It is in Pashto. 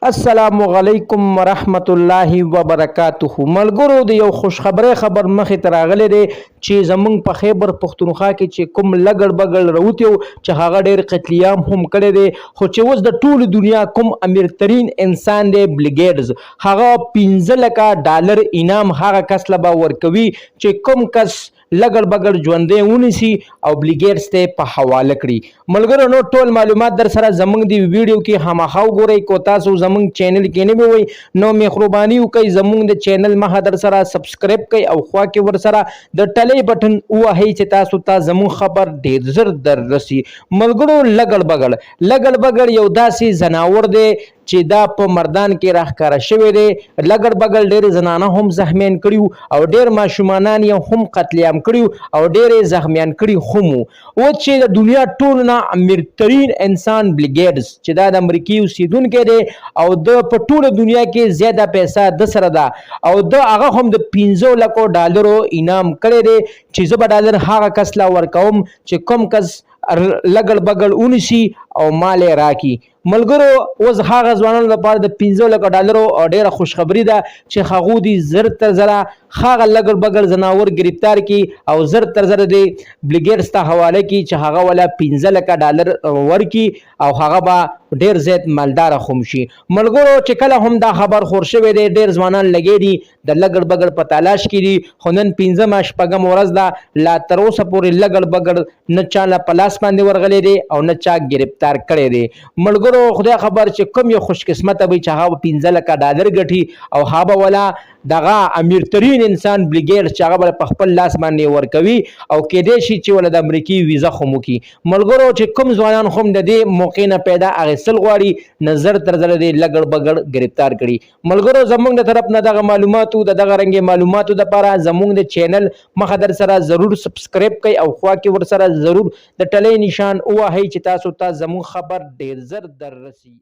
السلام علیکم ورحمت الله وبرکاته ملګرو د یو خوشخبری خبر مخې ته راغلی دی چې زمونږ په خیبر پښتونخوا کې چې کوم لګړ بګړ راوتی و چې هغه ډېر قتلیام هم کړی دی خو چې اوس د ټولو دنیا کوم امیرترین انسان دی بل ګیټس هغه 15 لکه ډالر انعام هغه کس له به ورکوي چې کوم کس لګړ بګړ ژوندی ونیسي او بل ګیټس ته په حواله کړي ملګرو نو ټول معلومات در سره زمونږ د ویډیو کې خامخا وګورئ کو تاسو زمونږ چینل کې نه وي نو مهرباني وکړئ زمونږ د چینل مخه در سره سبسکرایب کړئ او خوا کې ور سره د ټلې بټن وهئ چې تاسو ته زمونږ خبر ډېر زر در رسي ملګرو لګړ بګړ یو داسې ځناور دی چې دا په مردان کې راښکاره شوی دی لګړ بګړ ډېر زنانه هم زخمیان کړي او ډېر ماشومانان یې هم قتلیام کړي او ډېر زخمیان کړي هم و چې د دنیا ټول نه امیرترین انسان بل ګیټس چې دا د امریکای اوسیدونکی دی او د په ټوله دنیا کې زیاته پیسه د سره ده او د هغه هم د 15 لکو ډالرو انعام کړی دی چې زه به ډالر هغه کس لا ورکوم چې کوم کس لګړ بګړ ونیسي او مال یې راکړي ملګرو اوس هغه ځوانانو لپاره د 15 لکه ډالرو ډېره خوشخبري ده چې هغوی دي زر تر زره هغه لګړ بګړ ځناور ګرفتار کړي او زر تر زره د بل ګیټس ته حواله کړي چې هغه ولا 15 لکه ډالر ورکړي او هغه به ډېر زیات مالداره هم شي ملګرو چې کله هم دا خبر خور شوی دی ډېر ځوانان لګې دي د لګړ بګړ په تلاش کې دي خو نن 15 شپږم ورځ ده لا تر اوسه پورې لګړ بګړ نه چا له په لاس باندې ورغلی دی او نه چا ګرفتار کړی دی ملګرو خدای خبر چې کوم یو خوش قسمته وي چې هغه 15 لکه ډالر ګټي او هغه ولا دغه امیرترین انسان بل ګیټس چې هغه په خپل لاس باندې ورکوي او کېدای شي چې ول د امریکای ویزا خو مو کی ملګرو چې کوم ځوانان هم د دې موقع نه پیدا اغسل غواړي نظر تر زره دی لګړ بګړ گرفتار کړي ملګرو زمونږ د طرف نه دغه معلوماتو دغه رنګ معلوماتو د لپاره زمونږ د چینل مخه در سره ضرور سبسکرایب کړئ او خوا کې ور سره ضرور د ټلې نشان وهئ چې تاسو ته زموږ خبر ډېر زر در رسي